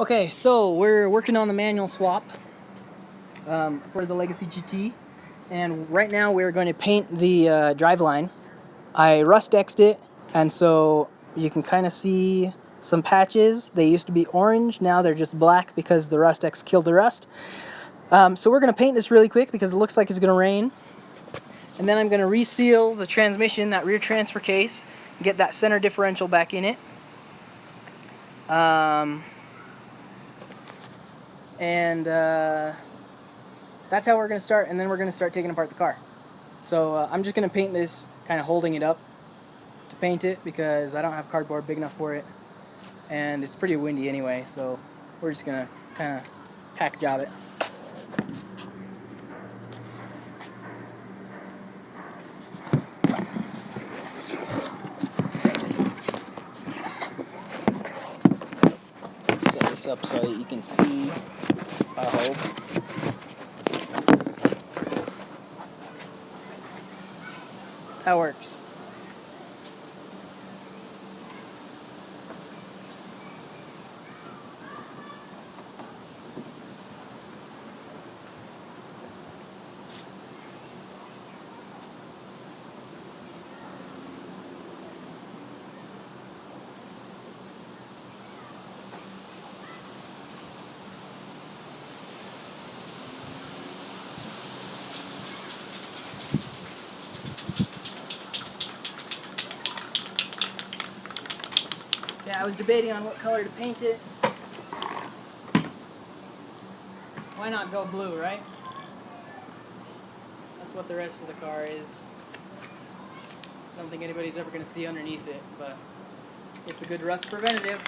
Okay, so we're working on the manual swap for the Legacy GT, and right now we're going to paint the driveline. I rust-xed it, and so you can kind of see some patches. They used to be orange, now they're just black because the rust-x killed the rust. So we're going to paint this really quick because it looks like it's going to rain. And then I'm going to reseal the transmission, that rear transfer case, and get that center differential back in it. That's how we're going to start, and then we're going to start taking apart the car. So I'm just going to paint this, kind of holding it up to paint it because I don't have cardboard big enough for it, and it's pretty windy anyway, so we're just going to kind of hack job it. Set this up so that you can see, I hope. That works. Yeah, I was debating on what color to paint it. Why not go blue, right? That's what the rest of the car is. I don't think anybody's ever going to see underneath it, but it's a good rust preventative.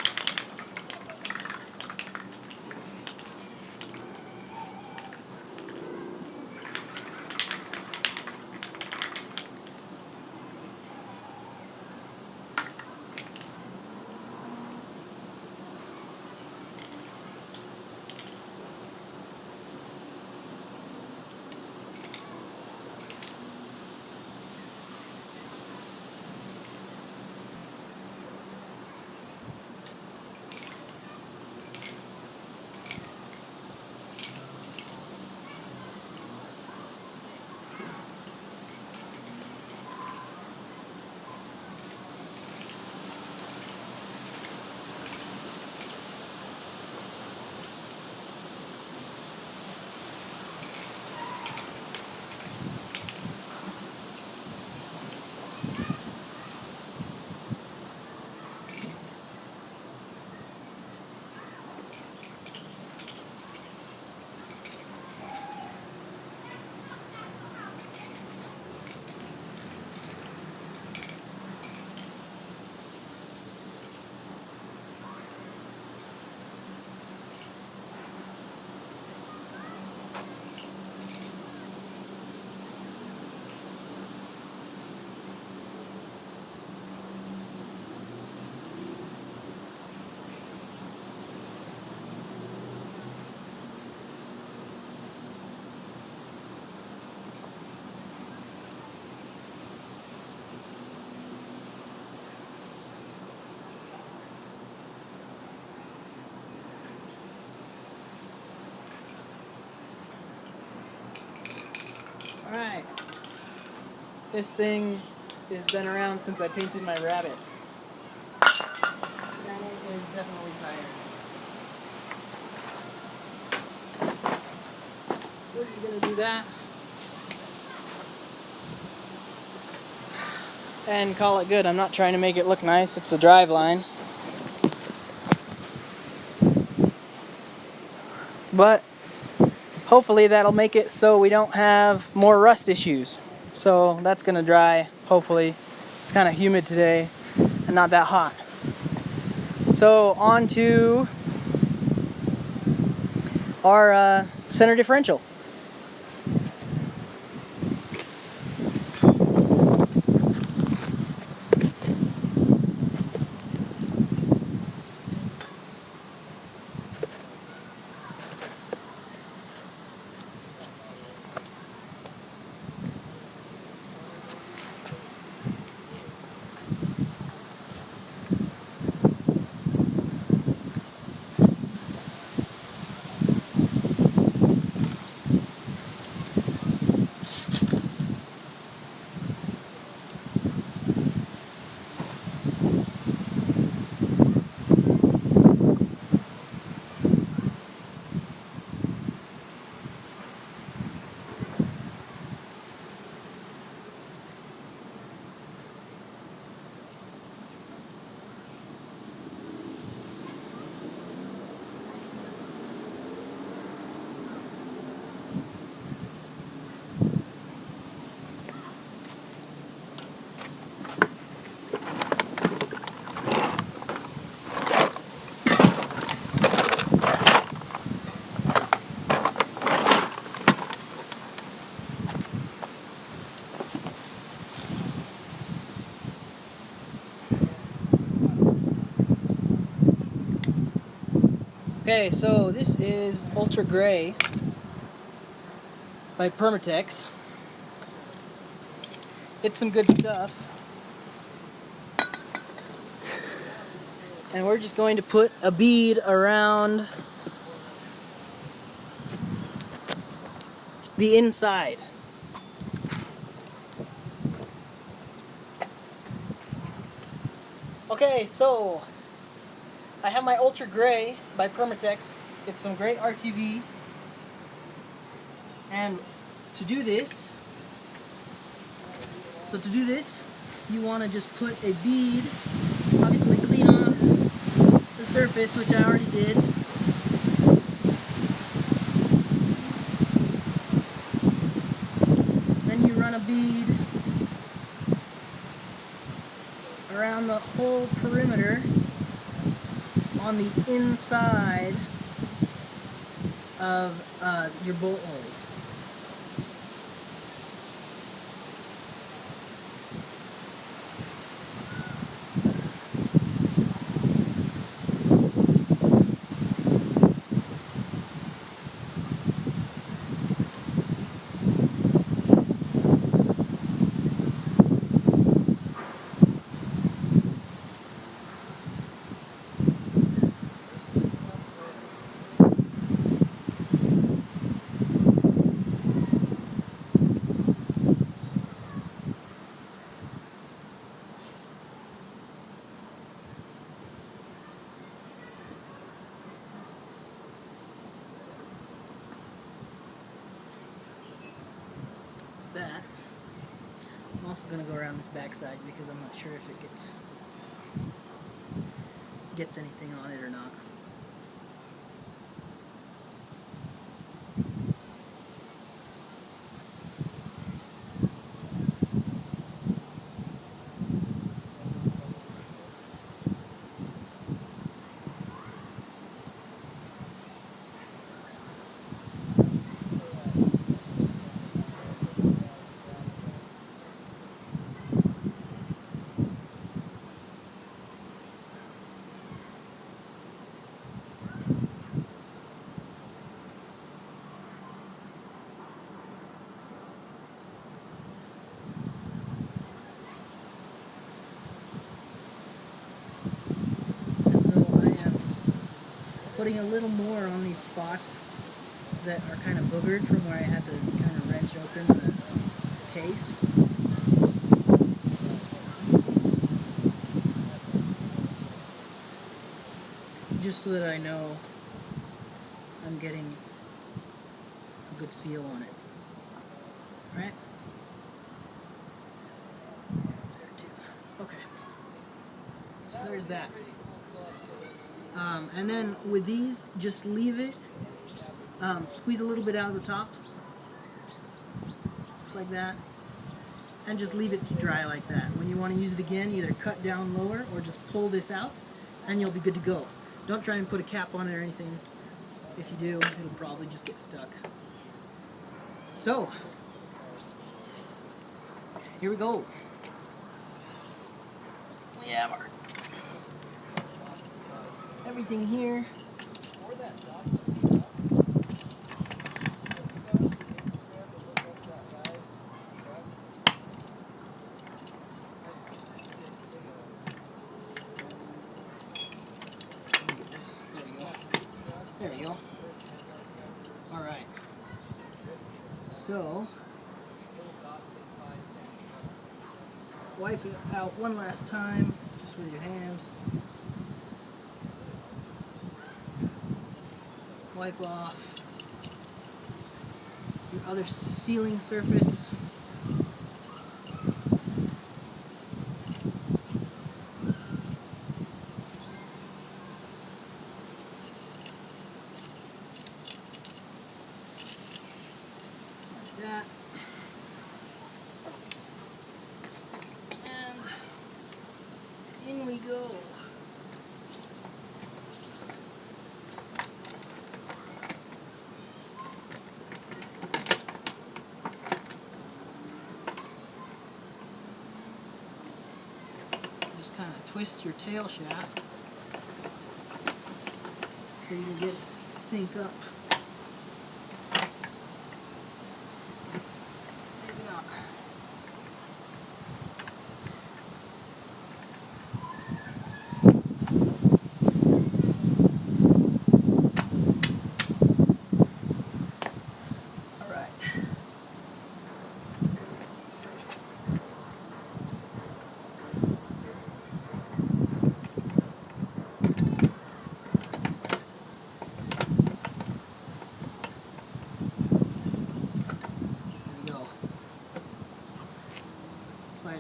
Alright, this thing has been around since I painted my rabbit. And it is definitely tired. We're just going to do that and call it good. I'm not trying to make it look nice, it's the driveline. But hopefully that'll make it so we don't have more rust issues. So that's going to dry, hopefully. It's kind of humid today and not that hot. So on to our center differential. Okay, so this is Ultra Gray by Permatex. It's some good stuff. And we're just going to put a bead around the inside. Okay, so I have my Ultra Gray by Permatex. It's some great RTV. And to do this, you want to just put a bead, obviously clean off the surface, which I already did. Then you run a bead around the whole perimeter on the inside of your bolt holes. That. I'm also going to go around this backside because I'm not sure if it gets anything on it or not. Putting a little more on these spots that are kind of boogered from where I had to kind of wrench open the case. Just so that I know I'm getting a good seal on it. Right? There too. Okay. So there's that. And then with these, just leave it, squeeze a little bit out of the top, just like that, and just leave it to dry like that. When you want to use it again, either cut down lower or just pull this out, and you'll be good to go. Don't try and put a cap on it or anything. If you do, it'll probably just get stuck. So, here we go. We have our everything here. There we go. Alright. So, wipe it out one last time, just with your hand. Wipe off your other sealing surface. Like that. And in we go. Just kind of twist your tail shaft. so you can get it to sync up. Maybe not. All right.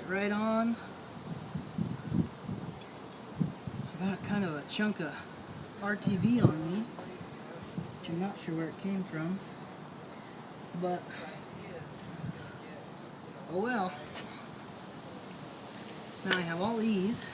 Right on. I got kind of a chunk of RTV on me, which I'm not sure where it came from, but oh well. So now I have all these.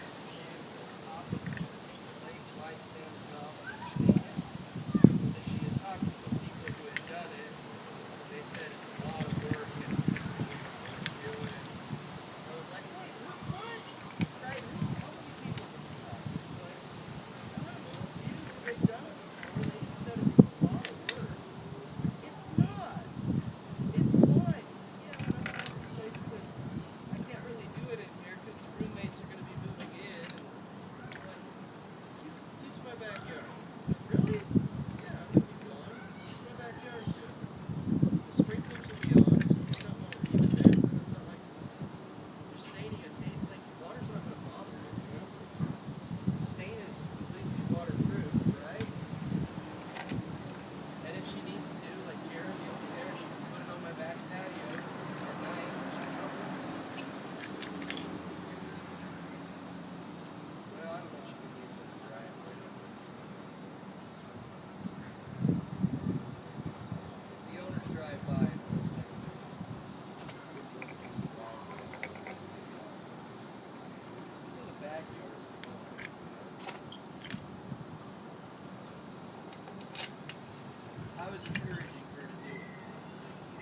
I was encouraging her to do it.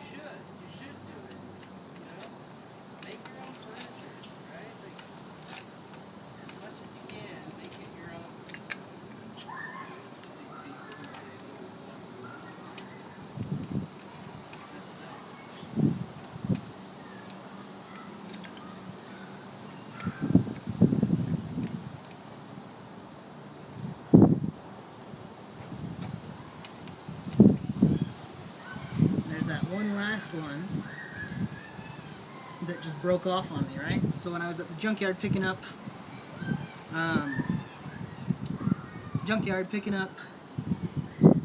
You should do it. You know? Make your own furniture, right? Like, as much as you can, make it your own. One last one that just broke off on me, right? So when I was at the junkyard picking up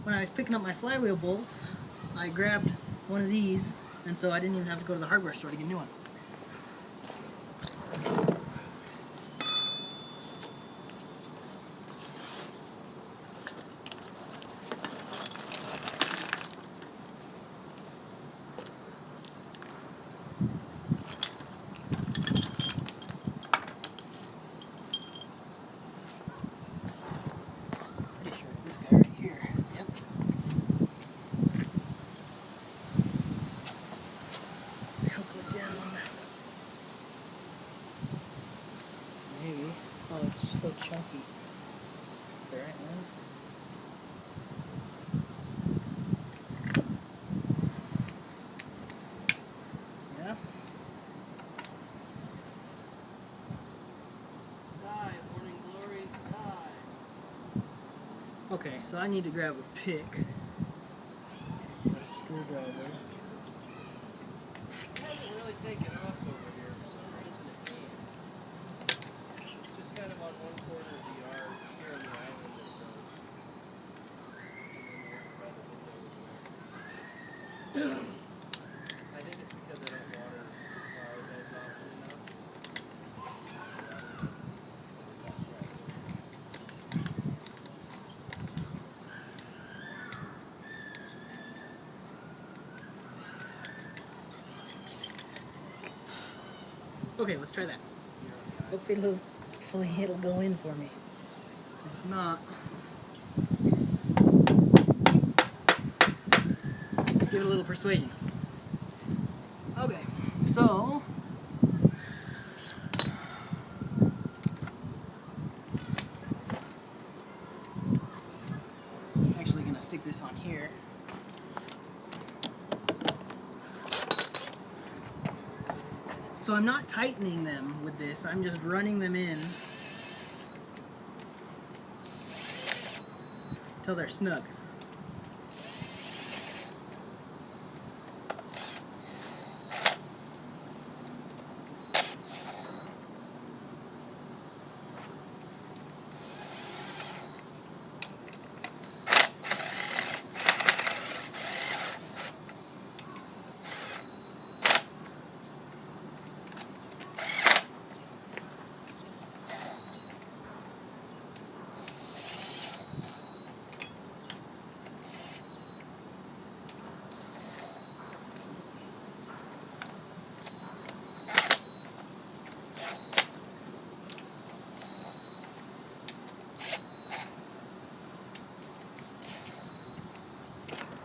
when I was picking up my flywheel bolts, I grabbed one of these, and so I didn't even have to go to the hardware store to get a new one. Oh, it's just so chunky. There it is. Yeah. Die, morning glory, die. Okay, so I need to grab a pick. A screwdriver. It hasn't really taken off over here for some reason. It's just kind of on one corner of the yard here on the island or so. I think it's because I don't water flower beds often enough. Okay, let's try that. Hopefully it'll go in for me. If not, give it a little persuasion. Okay, so stick this on here. So I'm not tightening them with this, I'm just running them in until they're snug.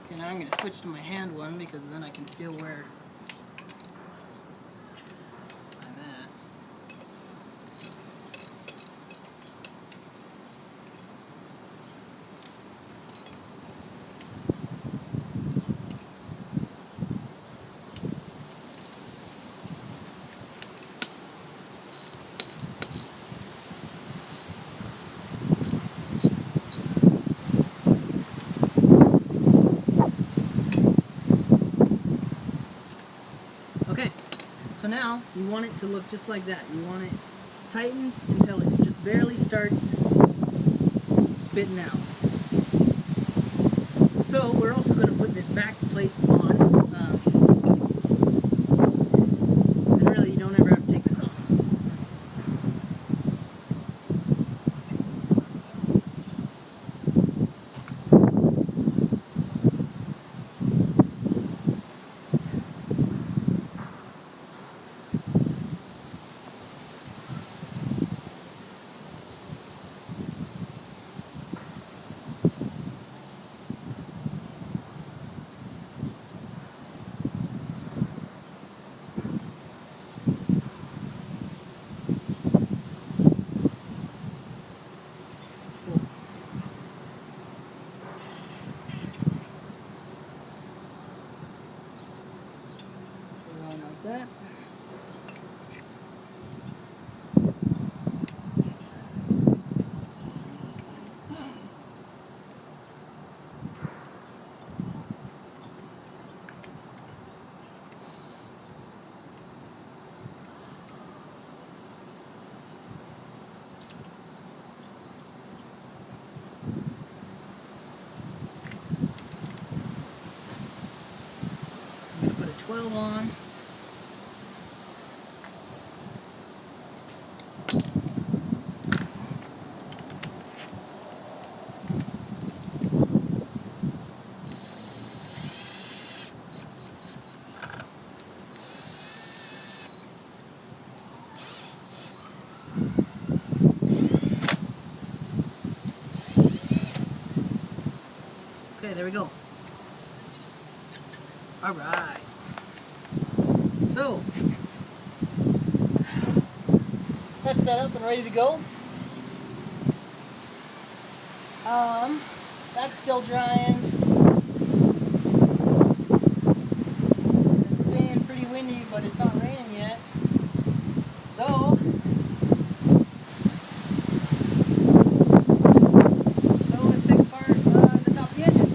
Okay, now I'm going to switch to my hand one because then I can feel where I'm at. Okay, so now you want it to look just like that. You want it tightened until it just barely starts spitting out. So we're also going to put this back plate on. And really, you don't ever have to take this off. Like that. I'm going to put a 12 on. Okay, there we go. All right. So, that's set up and ready to go. That's still drying. It's staying pretty windy, but it's not raining yet. So, let's take apart the top of the engine.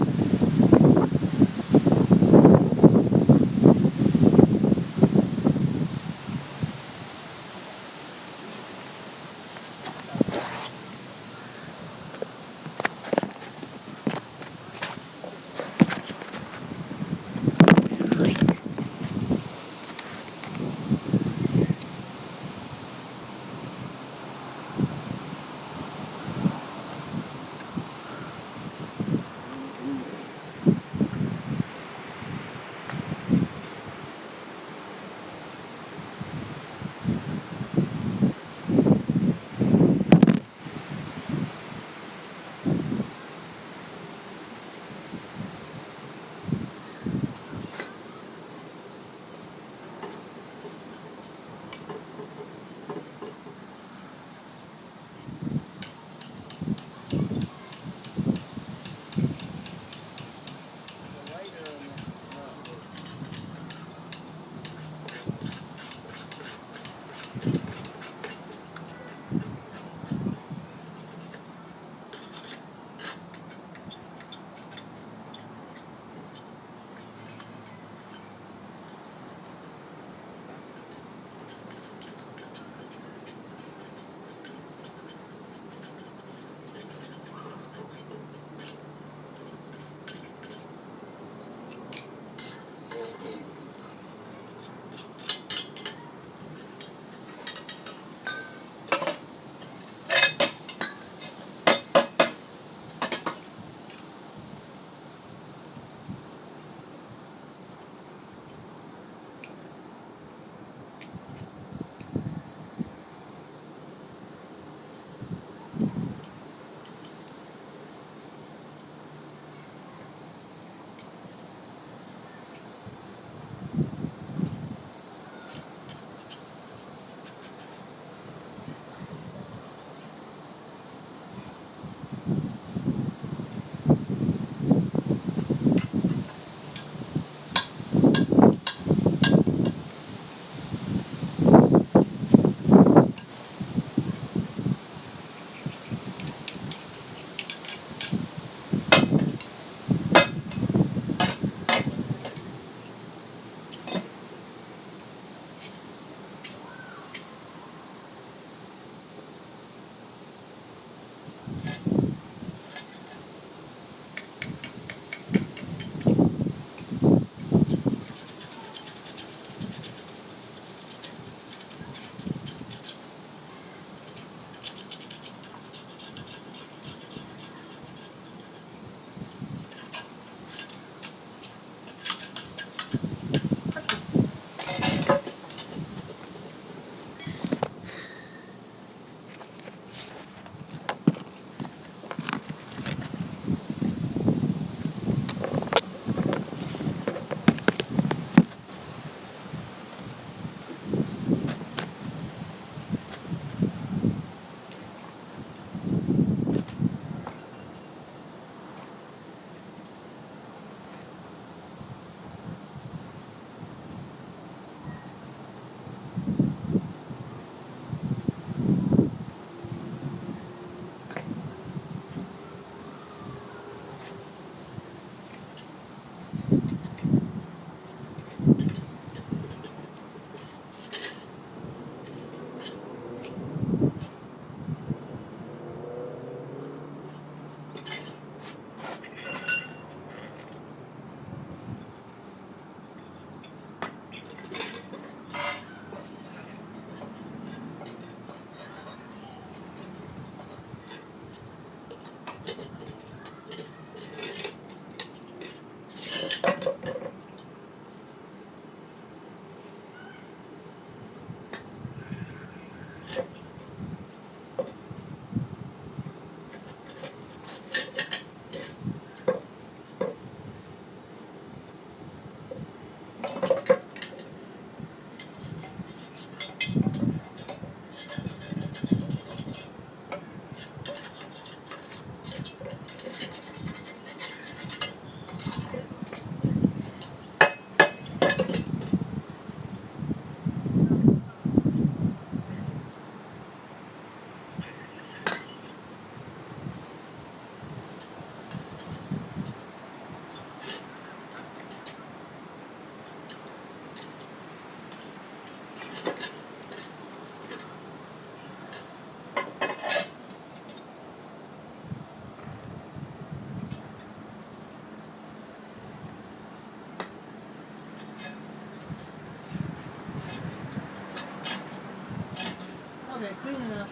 Okay, clean enough.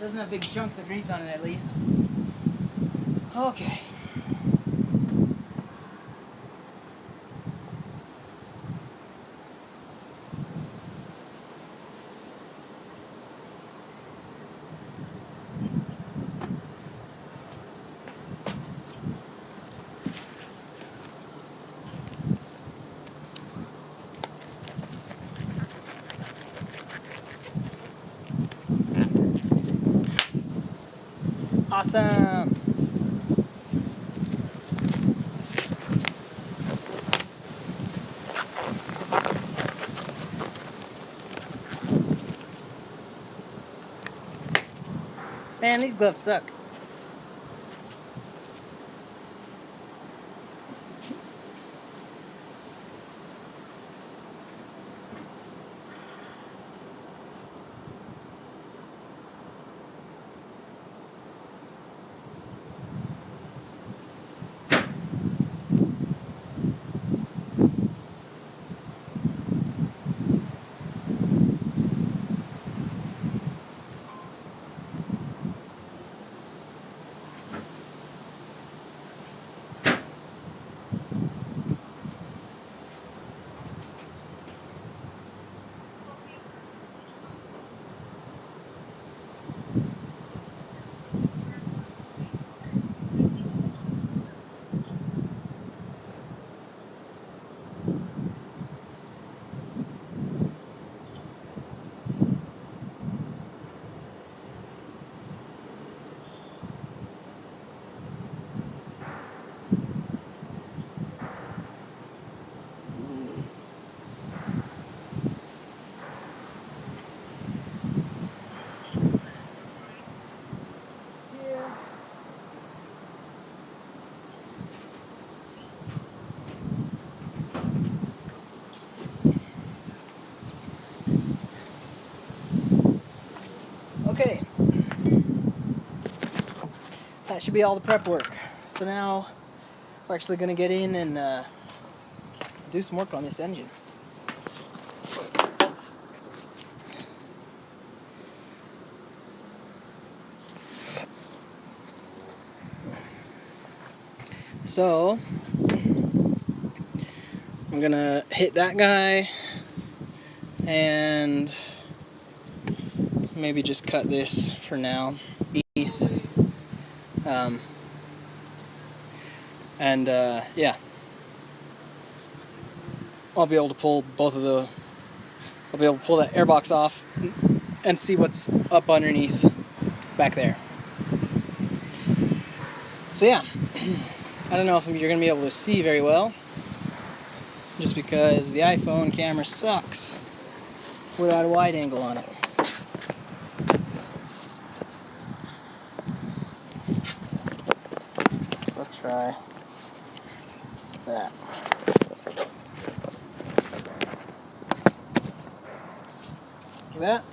Doesn't have big chunks of grease on it at least. Okay. Awesome. Man, these gloves suck. Okay, that should be all the prep work. So now we're actually going to get in and do some work on this engine. So I'm going to hit that guy and maybe just cut this for now. Yeah, I'll be able to pull I'll be able to pull that airbox off and see what's up underneath back there. So yeah, I don't know if you're going to be able to see very well, just because the iPhone camera sucks without a wide angle on it. Let's try that. Like that.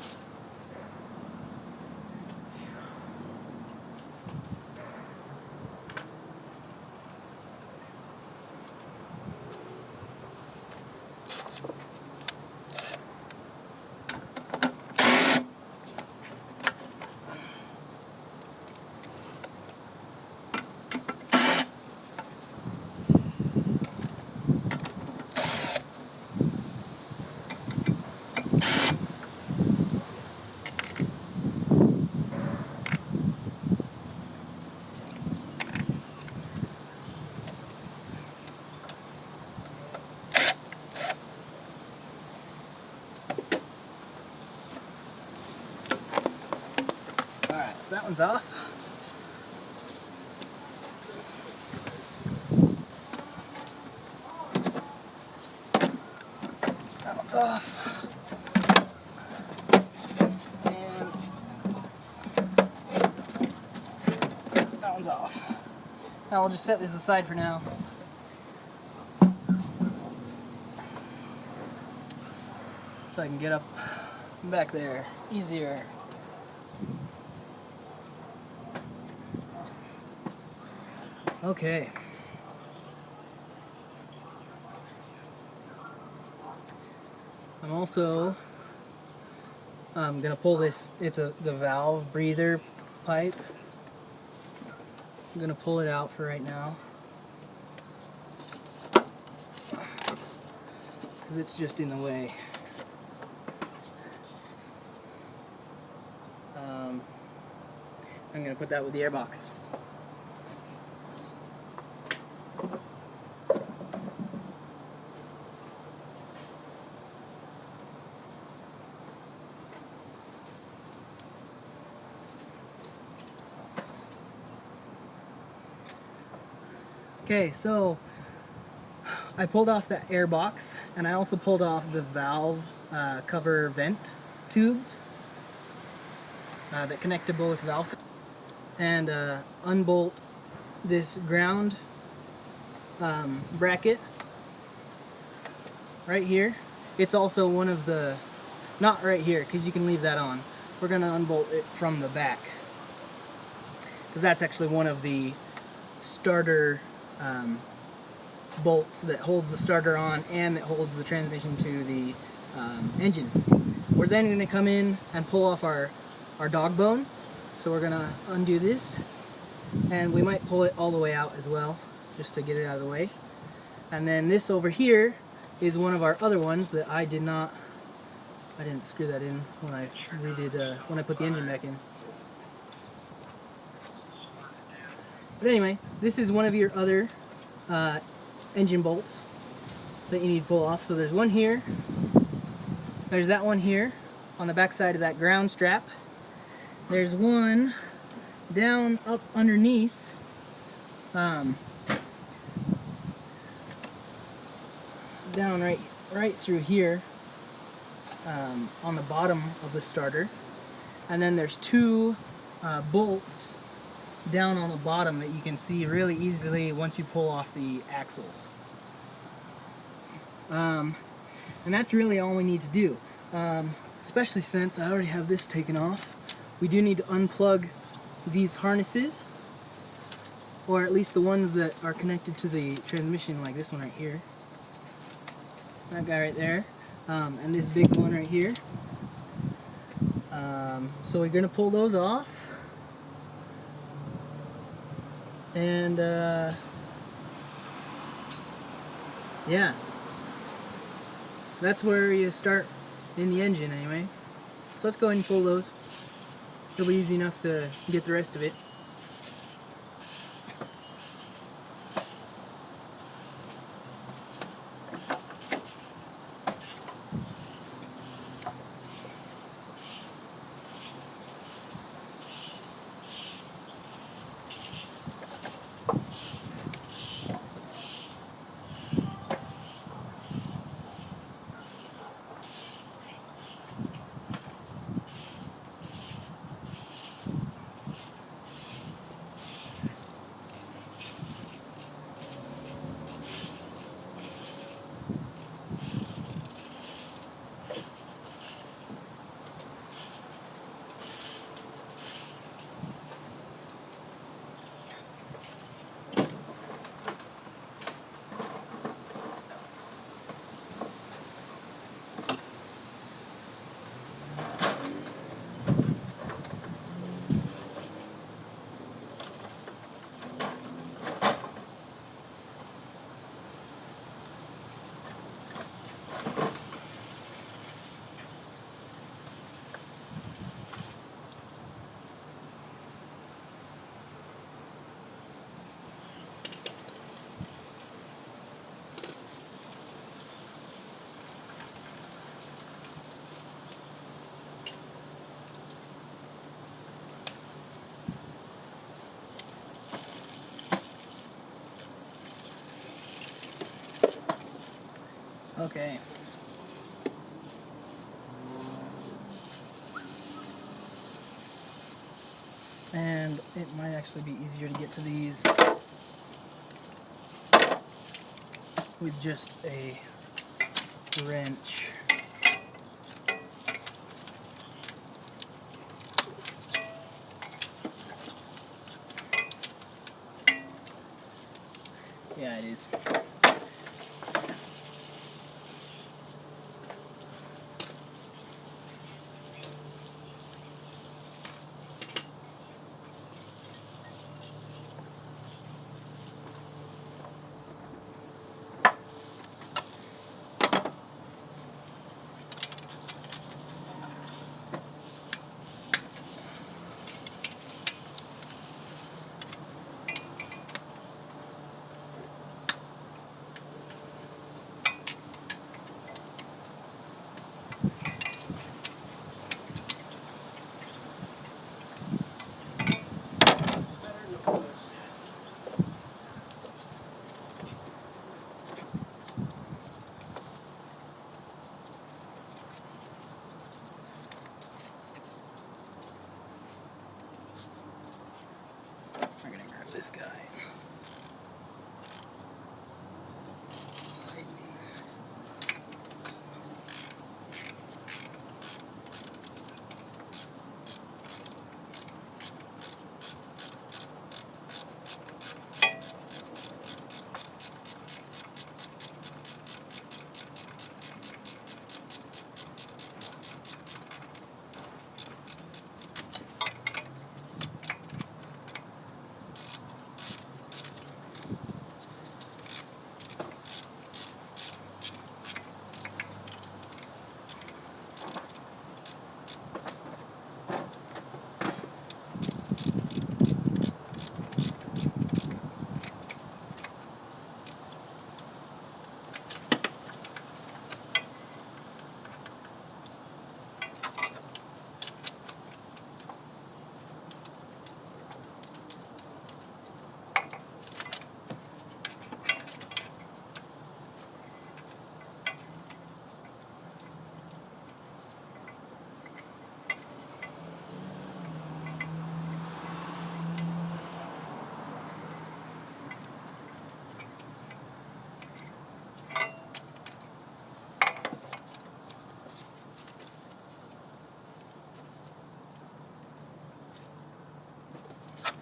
Alright, so that one's off. That one's off. And that one's off. Now we'll just set this aside for now. So I can get up back there easier. Okay. I'm also I'm gonna pull this. It's the valve breather pipe. I'm gonna pull it out for right now because it's just in the way. I'm gonna put that with the airbox. Okay, so I pulled off the air box, and I also pulled off the valve cover vent tubes that connect to both valve, and unbolt this ground bracket right here. It's also one of the, not right here, because you can leave that on. We're going to unbolt it from the back, because that's actually one of the starter bolts that holds the starter on and that holds the transmission to the engine. We're then going to come in and pull off our dog bone. So we're going to undo this, and we might pull it all the way out as well, just to get it out of the way. And then this over here is one of our other ones that I didn't screw that in when I when I put the engine back in. But anyway, this is one of your other engine bolts that you need to pull off. So there's one here, there's that one here on the back side of that ground strap. There's one down up underneath down right through here on the bottom of the starter. And then there's two bolts down on the bottom that you can see really easily once you pull off the axles. And that's really all we need to do, especially since I already have this taken off. We do need to unplug these harnesses, or at least the ones that are connected to the transmission, like this one right here, that guy right there, and this big one right here. So we're going to pull those off, and yeah, that's where you start in the engine anyway. So let's go ahead and pull those. It'll be easy enough to get the rest of it. Okay. And it might actually be easier to get to these with just a wrench. Yeah, it is. this guy. Tightening.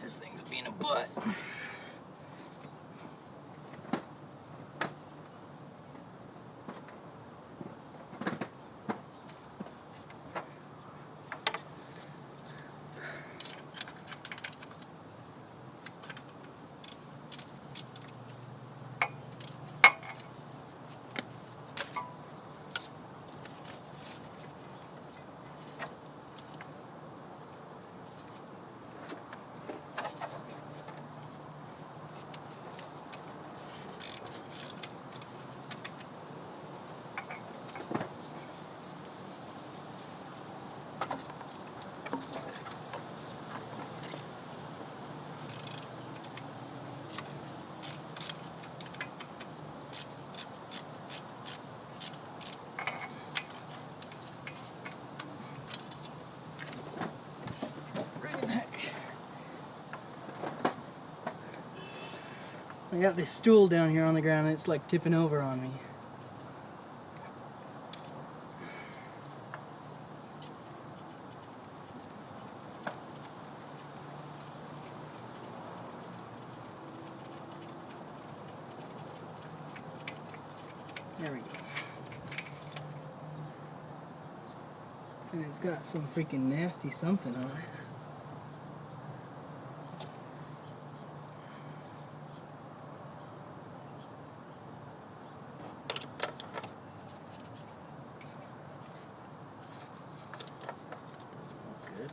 This thing's being a butt. I got this stool down here on the ground and it's like tipping over on me. There we go. And it's got some freaking nasty something on it. Good.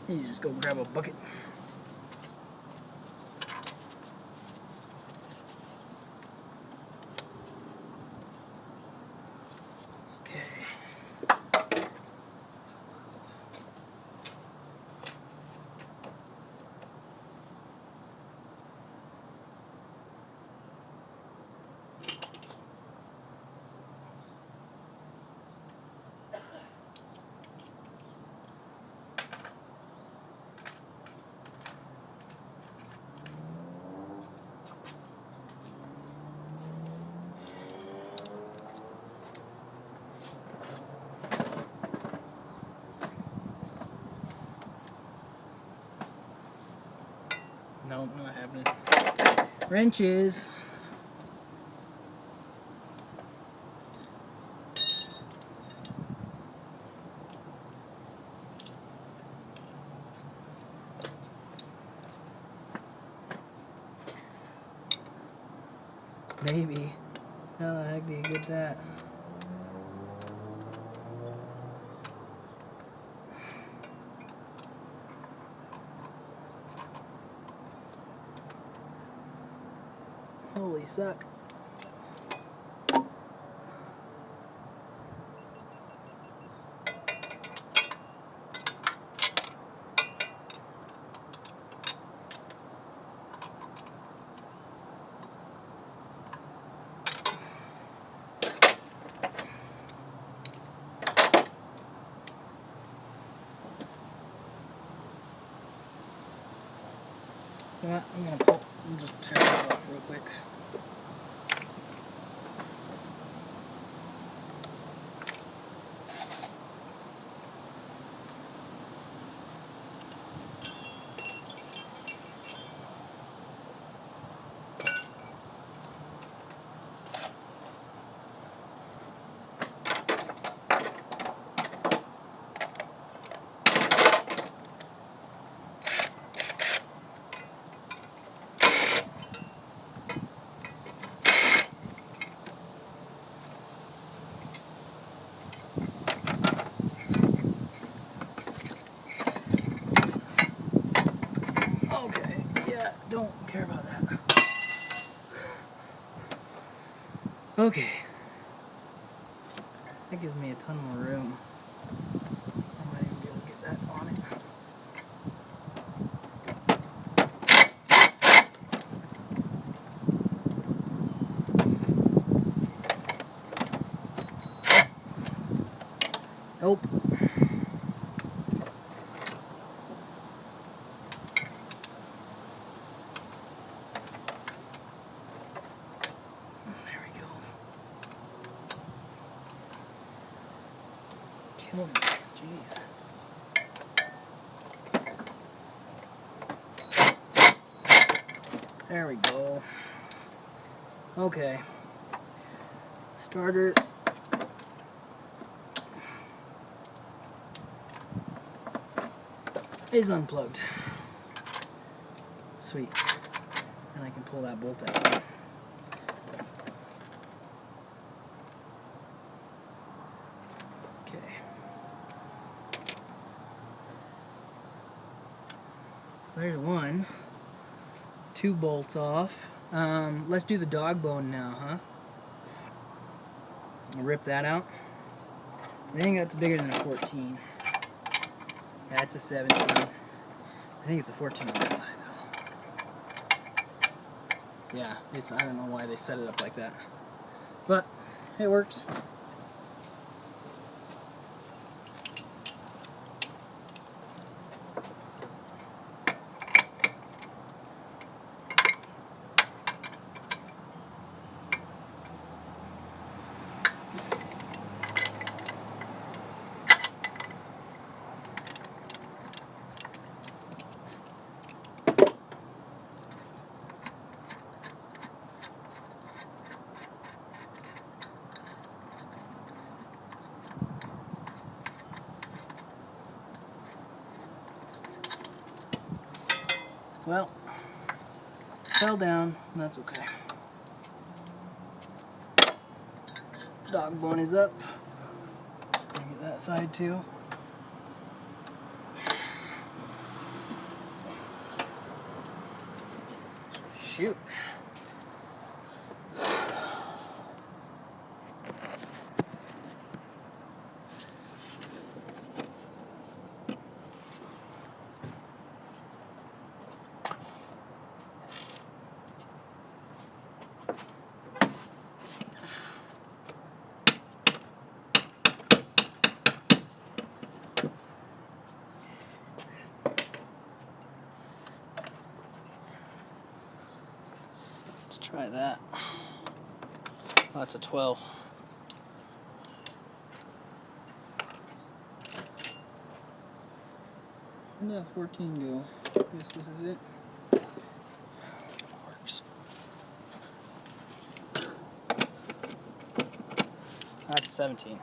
You just go grab a bucket. Nope, not happening. Wrenches. Maybe. How the heck do you get that? Holy suck. You know what? I'm just tear it off real quick. Okay, yeah, don't care about that. Okay. That gives me a ton more room. I might even be able to get that on it. Nope. There we go. Kill me. Jeez. There we go. Okay. Starter. Is unplugged. Sweet. And I can pull that bolt out. Okay. So there's one. 2 bolts off. Let's do the dog bone now, huh? I'll rip that out. I think that's bigger than a 14. Yeah, it's a 17. I think it's a 14 on that side, though. Yeah, I don't know why they set it up like that. But, it works. Well, fell down, and that's okay. Dog bone is up. Get that side too. shoot. Let's try that. Oh, that's a 12. Where did that 14 go? Guess this is it. Works. That's 17.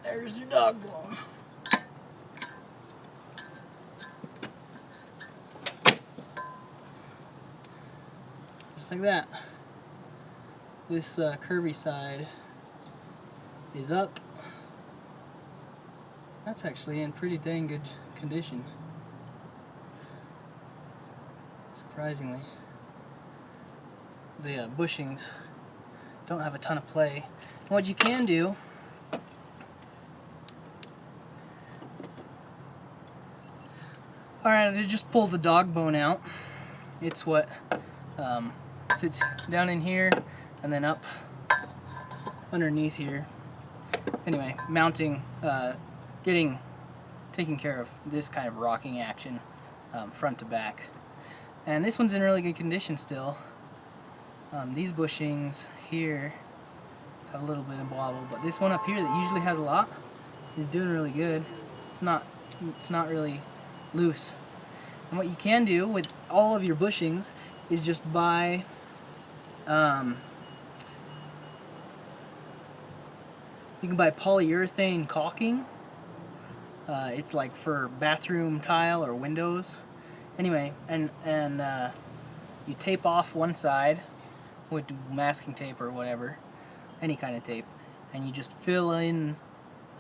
There's your dog bone. Just like that. This curvy side is up. That's actually in pretty dang good condition. Surprisingly. The bushings don't have a ton of play. And what you can do Alright, I just pulled the dog bone out. It's what sits down in here and then up underneath here. Anyway, mounting, taking care of this kind of rocking action front to back. And this one's in really good condition still. These bushings here have a little bit of wobble, but this one up here that usually has a lot is doing really good. It's not really loose. And what you can do with all of your bushings is just buy you can buy polyurethane caulking. It's like for bathroom tile or windows. Anyway, and you tape off one side with masking tape or whatever, any kind of tape, and you just fill in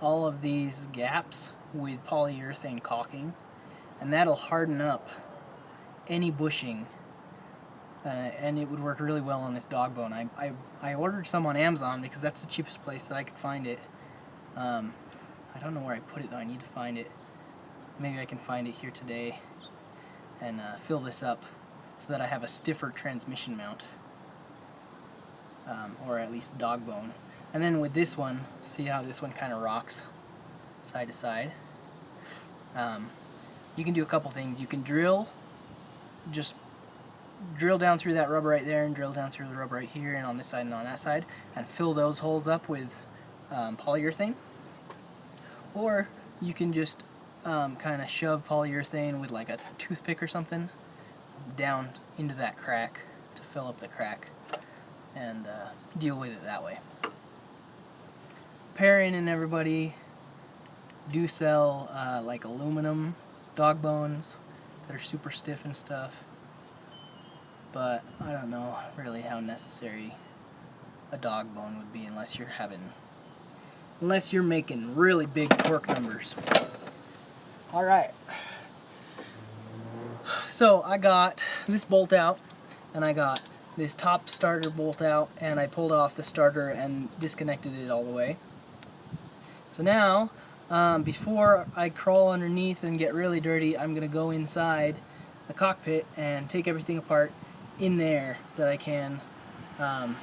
all of these gaps with polyurethane caulking, and that'll harden up any bushing, and it would work really well on this dog bone. I ordered some on Amazon because that's the cheapest place that I could find it. I don't know where I put it though. I need to find it. Maybe I can find it here today and fill this up so that I have a stiffer transmission mount, or at least dog bone. And then with this one, see how this one kind of rocks side to side. You can do a couple things. You can just drill down through that rubber right there and drill down through the rubber right here and on this side and on that side and fill those holes up with polyurethane. Or you can just kind of shove polyurethane with like a toothpick or something down into that crack to fill up the crack and deal with it that way. Perrin and everybody do sell like aluminum dog bones that are super stiff and stuff, but I don't know really how necessary a dog bone would be unless you're making really big torque numbers. All right. So I got this bolt out, and I got this top starter bolt out, and I pulled off the starter and disconnected it all the way. So now, before I crawl underneath and get really dirty, I'm gonna go inside the cockpit and take everything apart in there that I can. And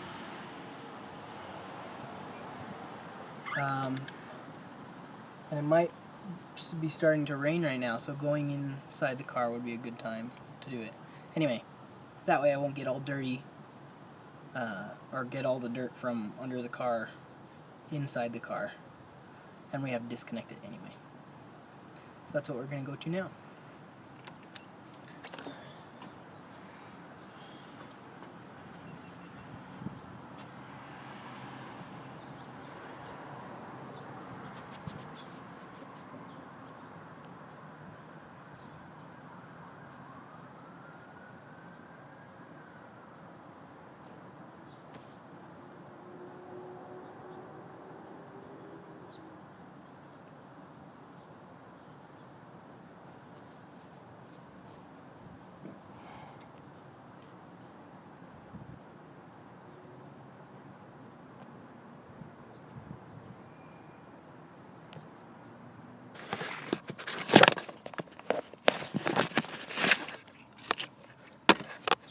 it might be starting to rain right now, so going inside the car would be a good time to do it. Anyway, that way I won't get all dirty or get all the dirt from under the car inside the car, and we have to disconnect it anyway. So that's what we're going to go to now.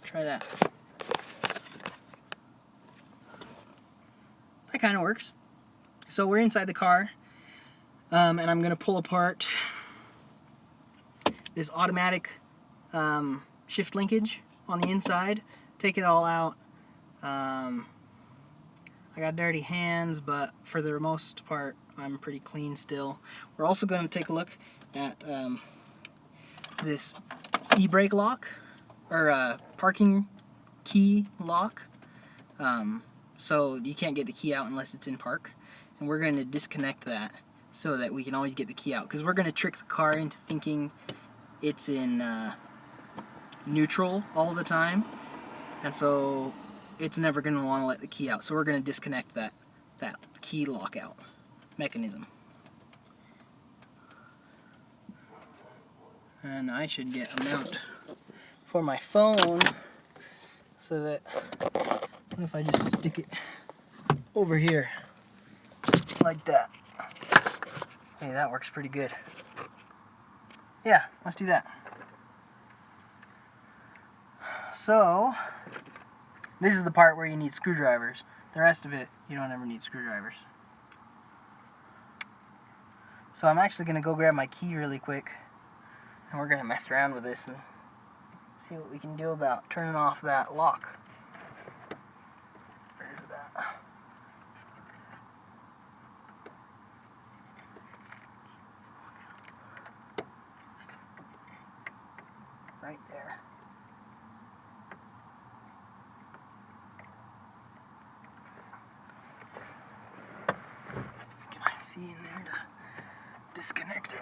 Try that. That kind of works. So we're inside the car, and I'm going to pull apart this automatic shift linkage on the inside, take it all out. I got dirty hands, but for the most part I'm pretty clean still. We're also going to take a look at this e-brake lock, or parking key lock. So you can't get the key out unless it's in park, and we're going to disconnect that so that we can always get the key out, because we're going to trick the car into thinking it's in neutral all the time, and so it's never going to want to let the key out. So we're going to disconnect that key lockout mechanism. And I should get a mount for my phone, so that, what if I just stick it over here like that? Hey, that works pretty good. Yeah, let's do that. So this is the part where you need screwdrivers. The rest of it, you don't ever need screwdrivers. So I'm actually going to go grab my key really quick, and we're going to mess around with this and see what we can do about turning off that lock. Where's that? Right there. Can I see in there to disconnect it?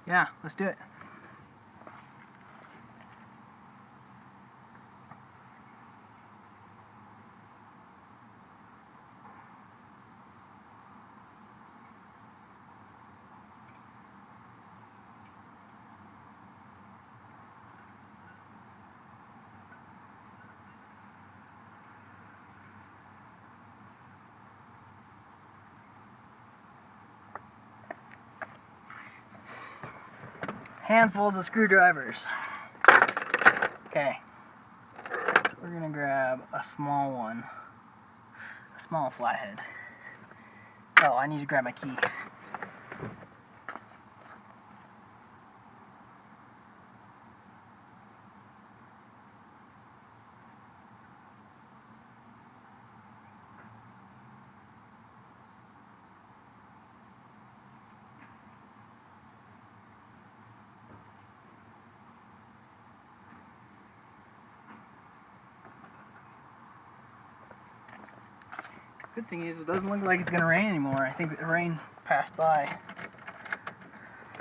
Yeah, let's do it. Handfuls of screwdrivers. Okay, we're gonna grab a small one, a small flathead. Oh, I need to grab my key. Good thing is it doesn't look like it's gonna rain anymore. I think the rain passed by.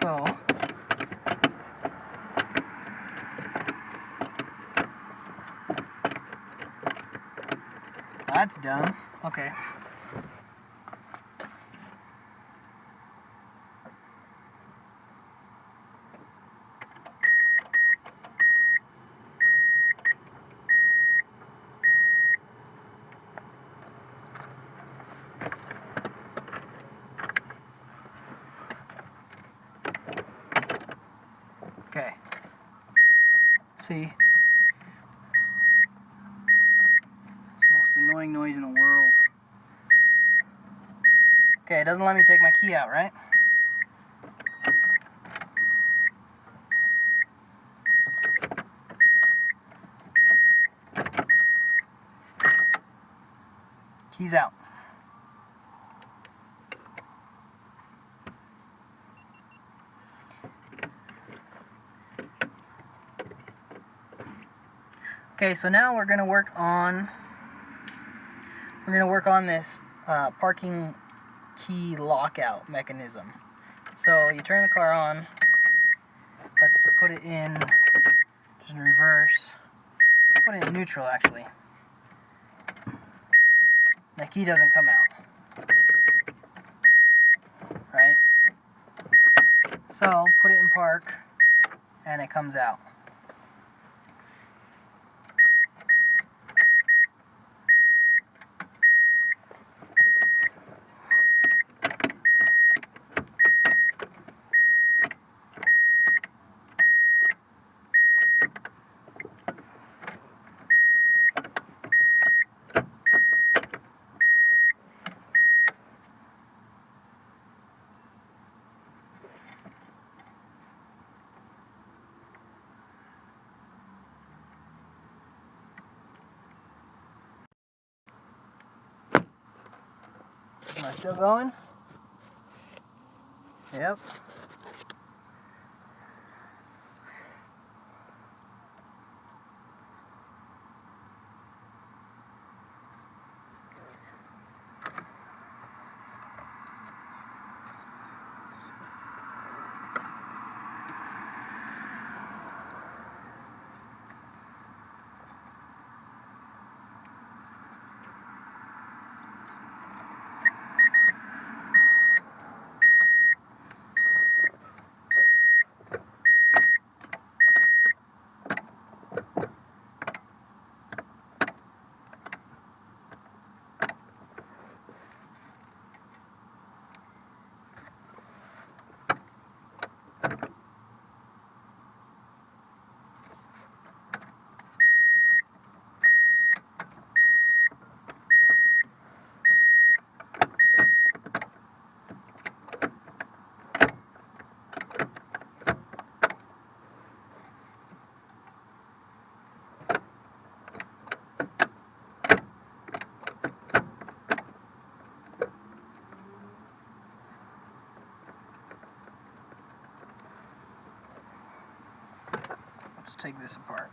So that's done. Okay. Okay. See? It's the most annoying noise in the world. Okay, it doesn't let me take my key out, right? Key's out. Okay, so now we're gonna work on this parking key lockout mechanism. So you turn the car on. Let's put it in just in reverse. Let's put it in neutral actually. The key doesn't come out, right? So put it in park, and it comes out. Am I still going? Yep. Let's take this apart.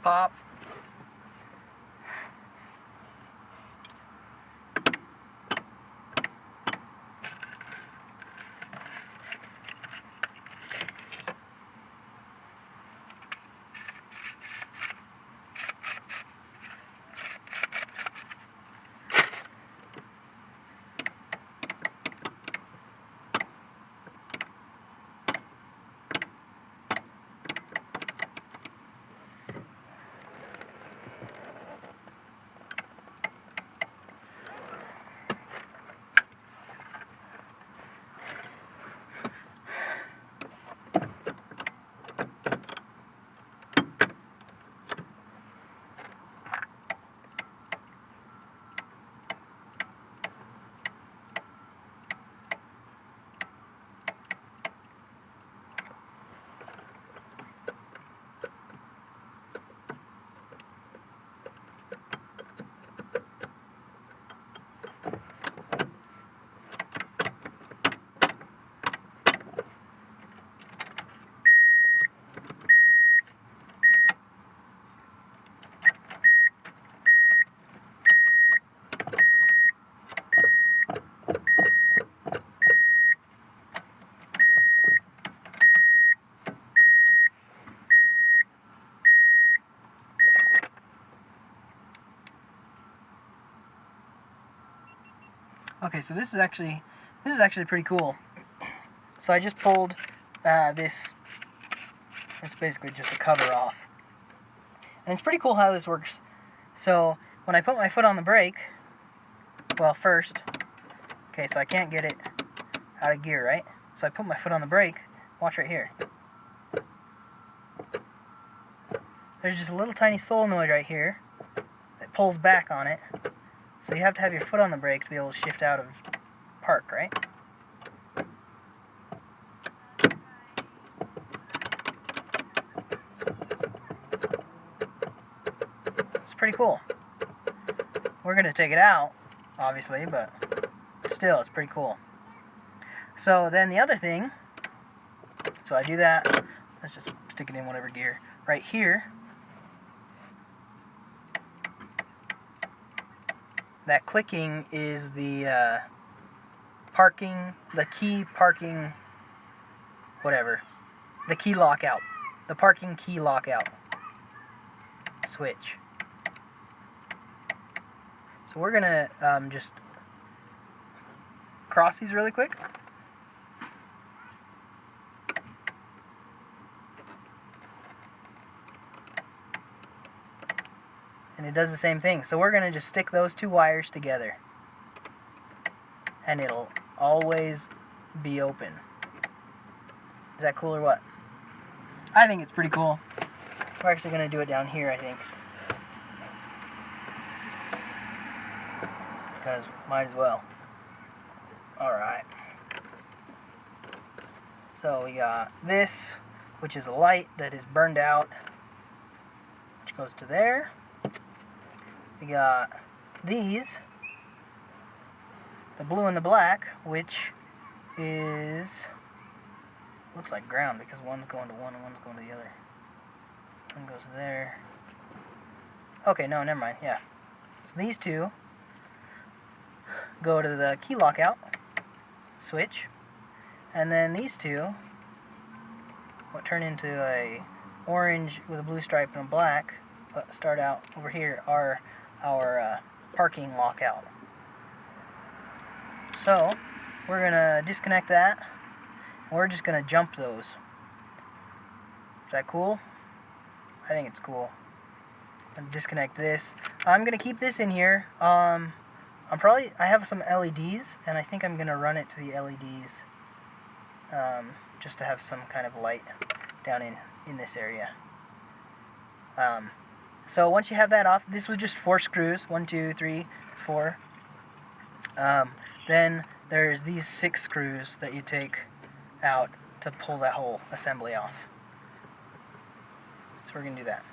Pop. Okay, so this is actually pretty cool. So I just pulled this. It's basically just a cover off, and it's pretty cool how this works. So when I put my foot on the brake, well, first, okay, so I can't get it out of gear, right? So I put my foot on the brake. Watch right here. There's just a little tiny solenoid right here that pulls back on it. So you have to have your foot on the brake to be able to shift out of park, right? It's pretty cool. We're going to take it out, obviously, but still, it's pretty cool. So then the other thing, so I do that, let's just stick it in whatever gear. Right here, that clicking is the key parking, whatever, the key lockout, the parking key lockout switch. So we're gonna just cross these really quick. And it does the same thing. So we're gonna just stick those two wires together, and it'll always be open. Is that cool or what? I think it's pretty cool. We're actually gonna do it down here, I think, because might as well. Alright. So we got this, which is a light that is burned out, which goes to there. We got these, the blue and the black, which is, looks like ground because one's going to one and one's going to the other. One goes there. Okay, no, never mind, yeah. So these two go to the key lockout switch, and then these two what turn into a orange with a blue stripe and a black, but start out over here, are our parking lockout. So we're gonna disconnect that, and we're just gonna jump those. Is that cool? I think it's cool. I'm gonna disconnect this. I'm gonna keep this in here. I have some LEDs, and I think I'm gonna run it to the LEDs, just to have some kind of light down in this area. So once you have that off, this was just 4 screws, 1, 2, 3, 4. Then there's these 6 screws that you take out to pull that whole assembly off. So we're gonna do that.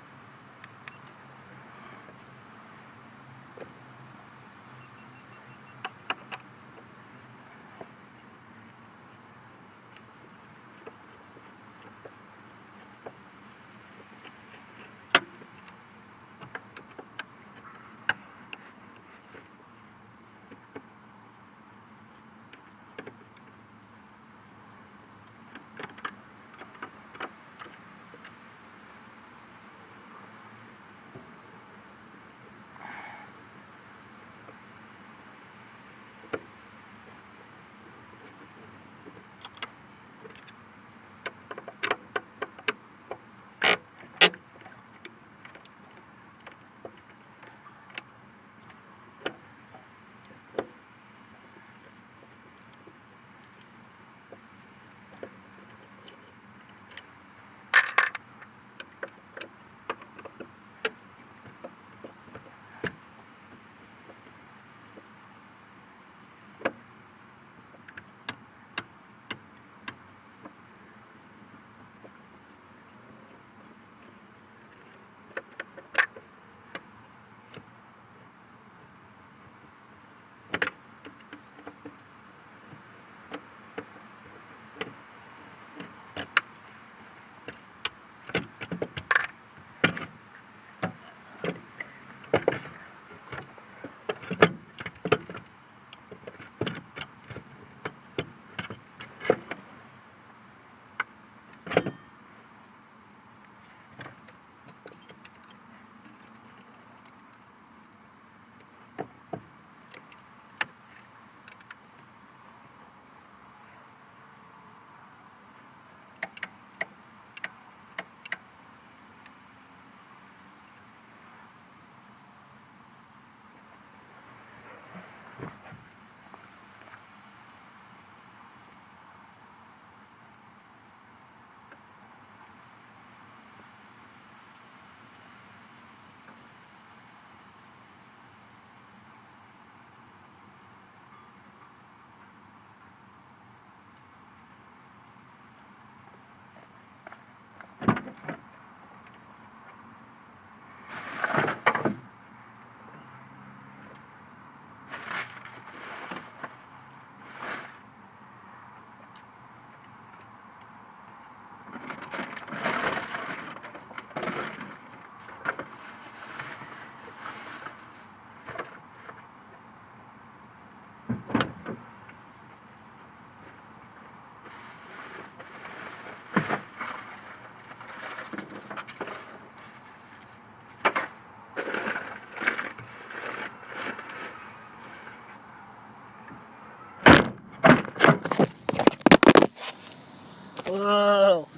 Whoa!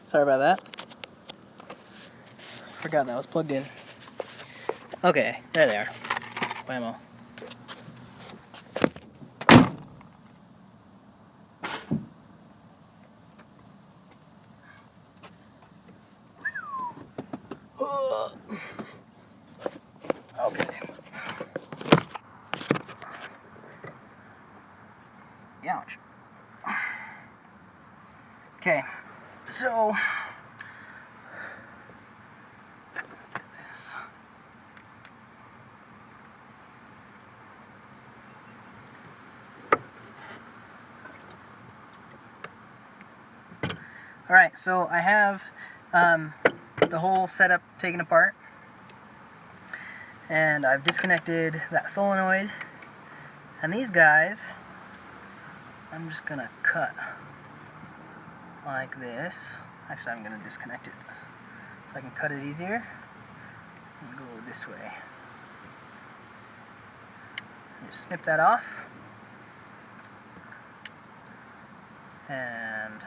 Sorry about that. Forgot that was plugged in. Okay, there they are. Whammo. Okay. Ouch. Okay, so this. All right, so I have the whole setup taken apart, and I've disconnected that solenoid, and these guys I'm just gonna cut like this. Actually, I'm gonna disconnect it so I can cut it easier and go this way. Just snip that off, and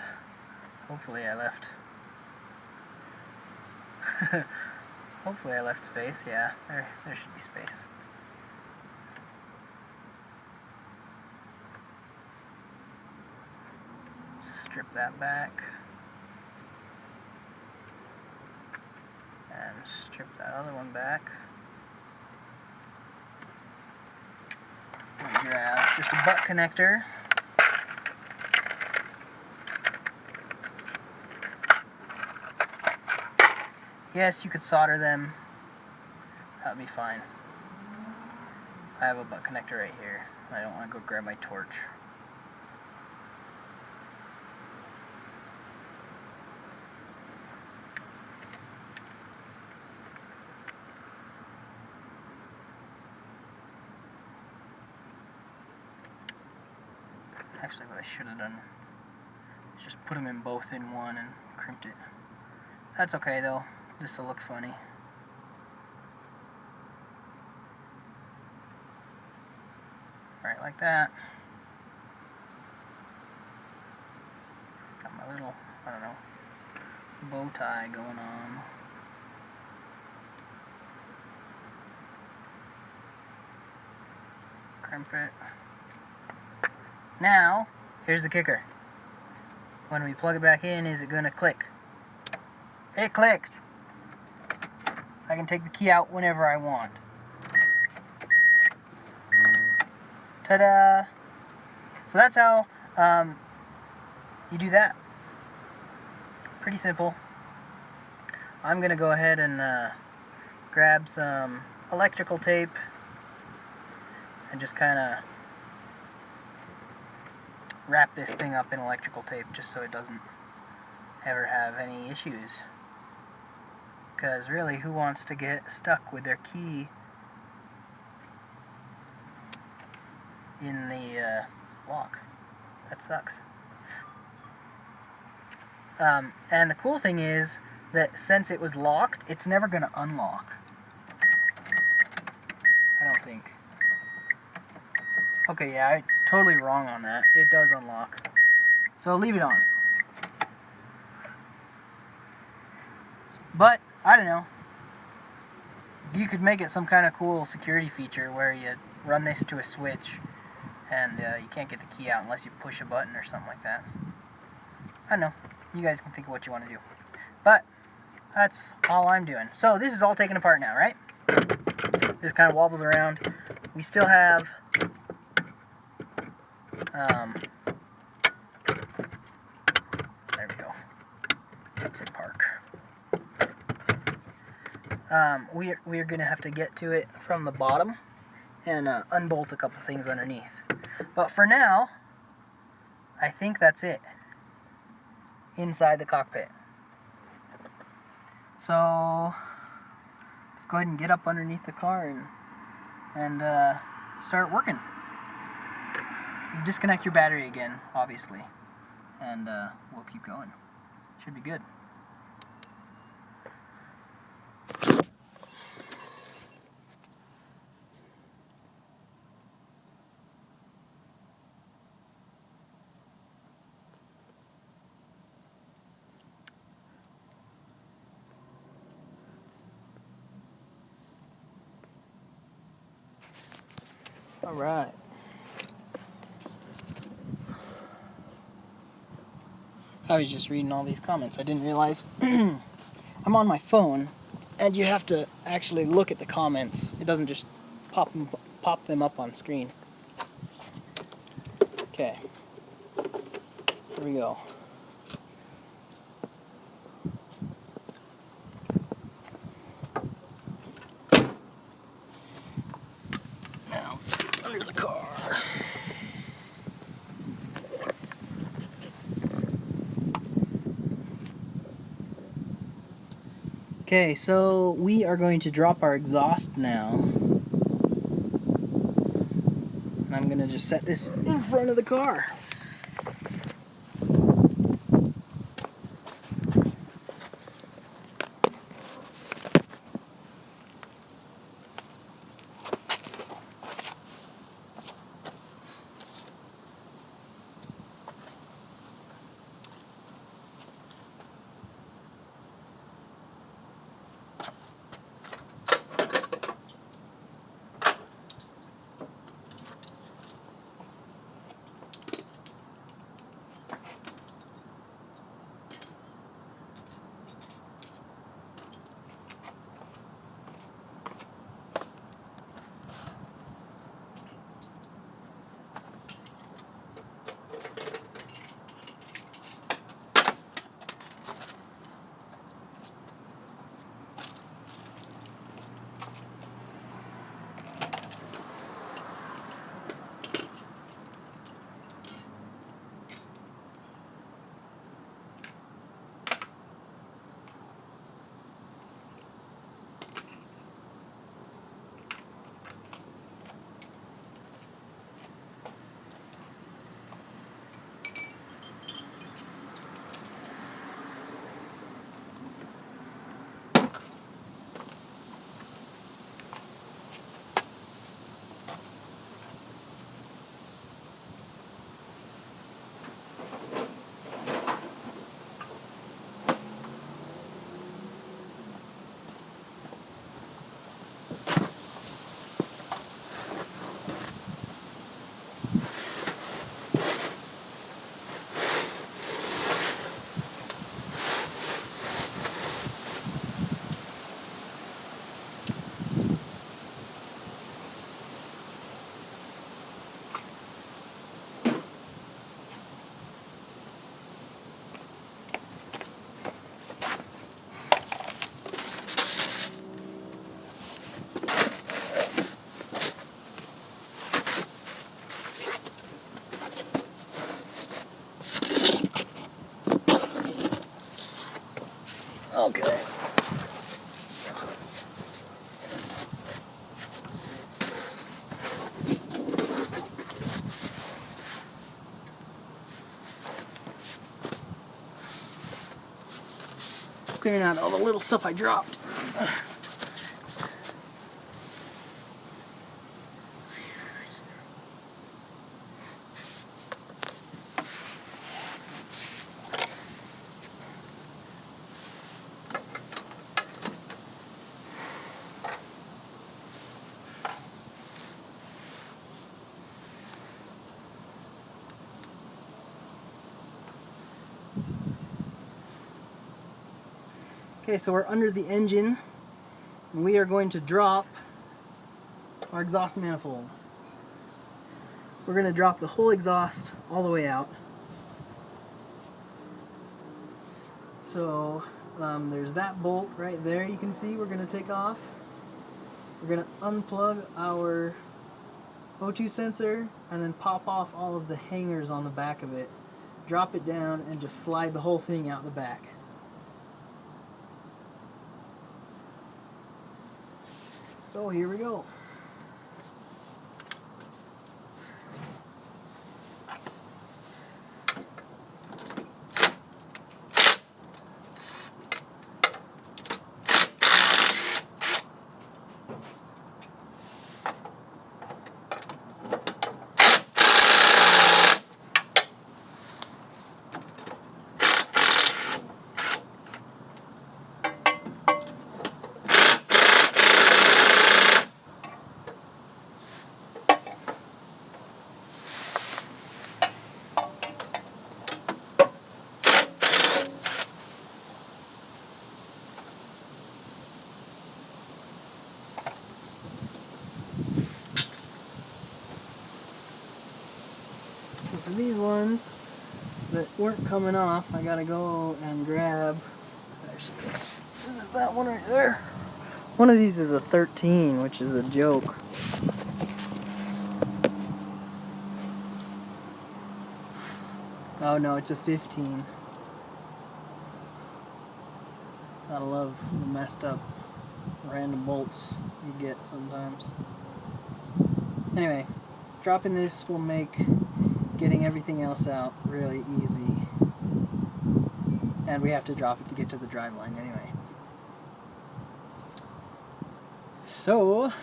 hopefully I left hopefully I left space. Yeah, there should be space. Strip that back and strip that other one back. And grab just a butt connector. Yes, you could solder them. That would be fine. I have a butt connector right here. I don't want to go grab my torch. Actually, what I should have done is just put them in both in one and crimped it. That's okay though. This will look funny. Right like that. Got my little, I don't know, bow tie going on. Crimp it. Now, here's the kicker. When we plug it back in, is it going to click? It clicked! So I can take the key out whenever I want. Ta-da! So that's how you do that. Pretty simple. I'm going to go ahead and grab some electrical tape and just kind of wrap this thing up in electrical tape just so it doesn't ever have any issues. Because really, who wants to get stuck with their key in the lock? That sucks. And the cool thing is that since it was locked, it's never going to unlock. I don't think. Okay, yeah, I'm totally wrong on that. It does unlock. So I'll leave it on. But, I don't know. You could make it some kind of cool security feature where you run this to a switch and you can't get the key out unless you push a button or something like that. I don't know. You guys can think of what you want to do. But that's all I'm doing. So this is all taken apart now, right? This kind of wobbles around. We still have there we go. Let's say park. We're gonna have to get to it from the bottom and unbolt a couple things underneath. But for now, I think that's it inside the cockpit. So let's go ahead and get up underneath the car and start working. Disconnect your battery again, obviously, and we'll keep going. Should be good. All right. I was just reading all these comments. I didn't realize I'm on my phone, and you have to actually look at the comments. It doesn't just pop them up on screen. Okay. Here we go. Now, let's get under the car. Okay, so we are going to drop our exhaust now. And I'm going to just set this in front of the car. Okay. Clearing out all the little stuff I dropped. Okay, so we're under the engine, and we are going to drop our exhaust manifold. We're going to drop the whole exhaust all the way out. So there's that bolt right there you can see we're going to take off. We're going to unplug our O2 sensor and then pop off all of the hangers on the back of it. Drop it down and just slide the whole thing out the back. So here we go. So for these ones that weren't coming off, I gotta go and grab, there's that one right there. One of these is a 13, which is a joke. Oh no, it's a 15. Gotta love the messed up random bolts you get sometimes. Anyway, dropping this will make getting everything else out really easy. And we have to drop it to get to the driveline anyway. So,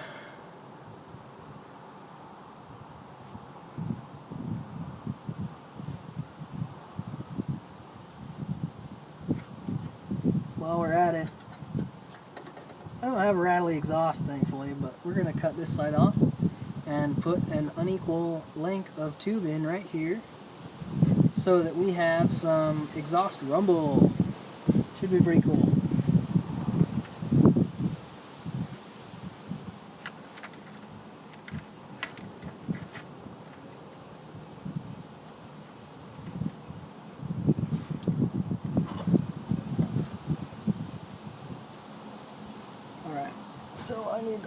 while we're at it, I don't have a rattly exhaust thankfully, but we're going to cut this side off and put an unequal length of tube in right here so that we have some exhaust rumble. Should be pretty cool. Alright, so I need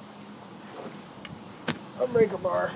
a breaker bar.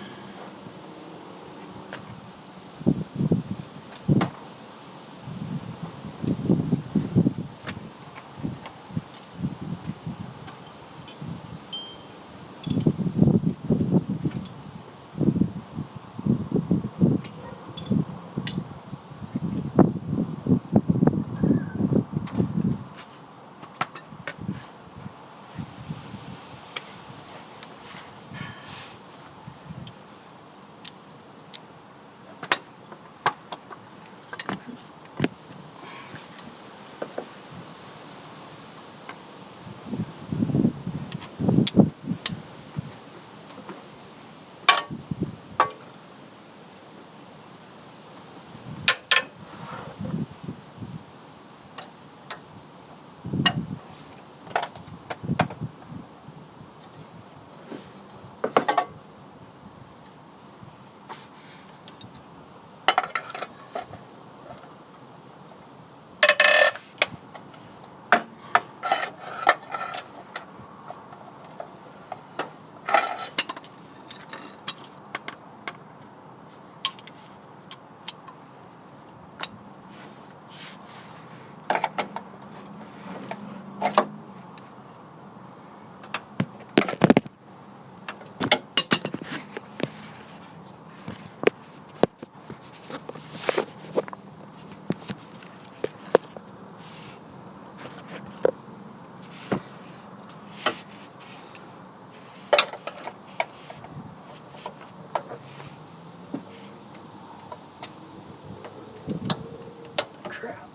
Crap.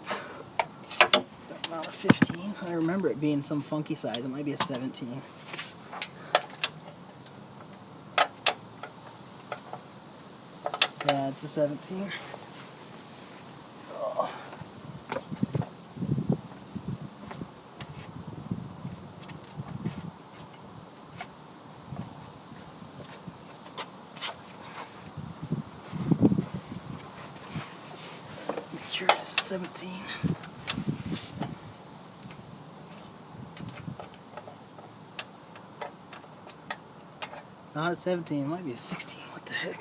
That's not a 15. I remember it being some funky size. It might be a 17. Yeah, it's a 17. Oh. sure this is 17. Not at 17, it might be a 16. What the heck?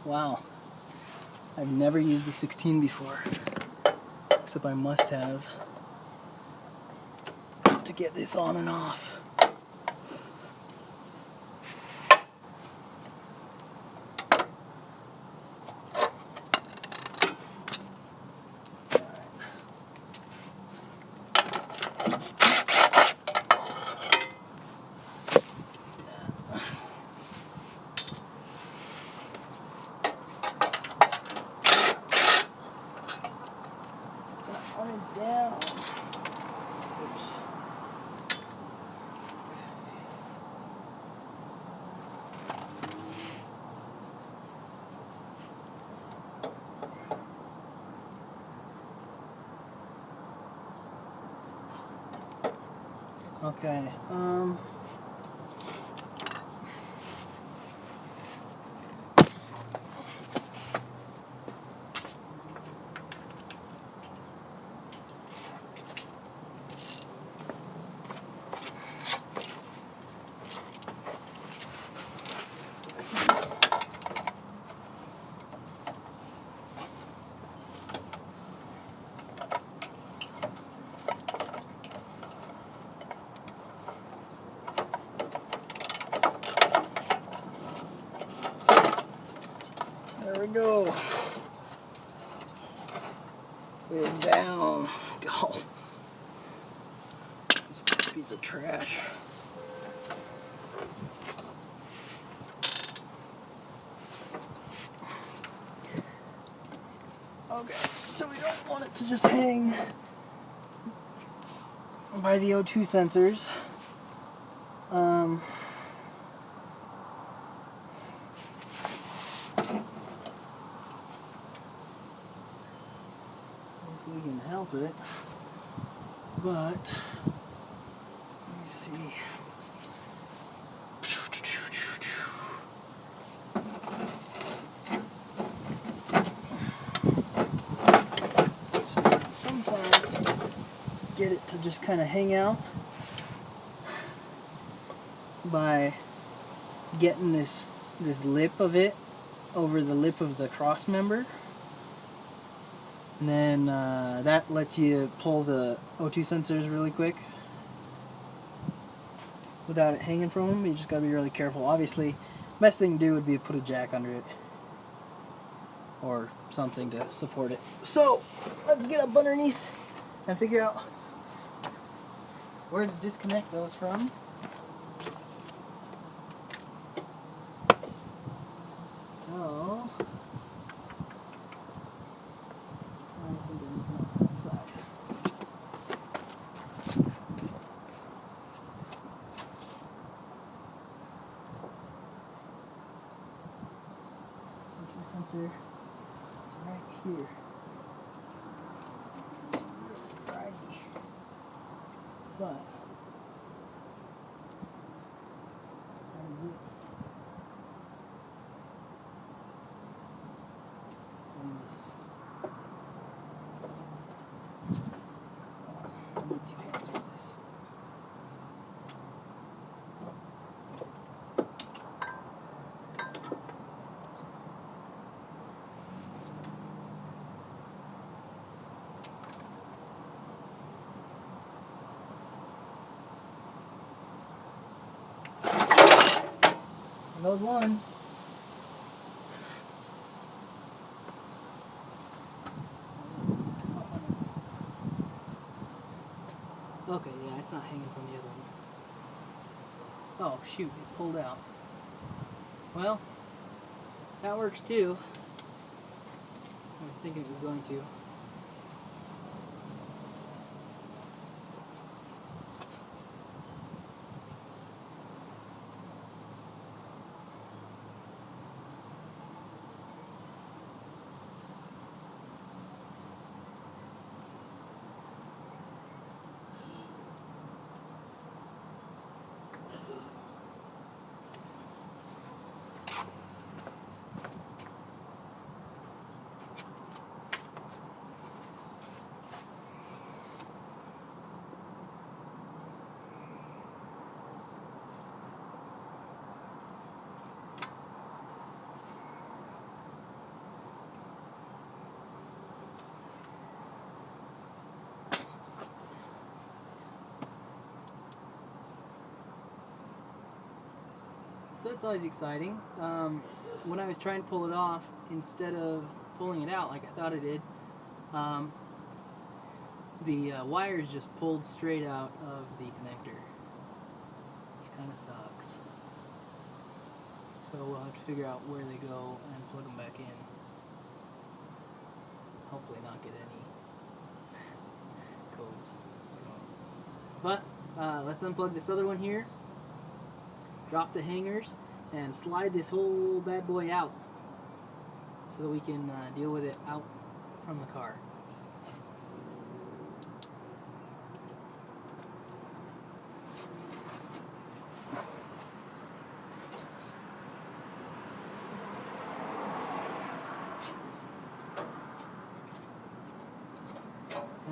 Wow, I've never used a 16 before, except I must have to get this on and off. One is down. Oops. Okay. There we go. We're down. Oh, it's a piece of trash. Okay, so we don't want it to just hang by the O2 sensors. If we can help it, but let me see. So sometimes get it to just kind of hang out by getting this lip of it over the lip of the cross member, and then that lets you pull the O2 sensors really quick without it hanging from them. You just gotta be really careful. Obviously, best thing to do would be to put a jack under it or something to support it. So let's get up underneath and figure out where to disconnect those from. Oh, I think I'm looking on that side. O2 sensor is right here. It's really draggy, but that is it. So I need 2 hands for this. And those one. Okay, yeah, it's not hanging from the other one. Oh, shoot, it pulled out. Well, that works too. I was thinking it was going to. that's always exciting. When I was trying to pull it off, instead of pulling it out like I thought it did, the wires just pulled straight out of the connector, which kind of sucks. So we'll have to figure out where they go and plug them back in. Hopefully not get any codes. But let's unplug this other one here, drop the hangers, and slide this whole bad boy out so that we can deal with it out from the car.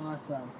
Awesome.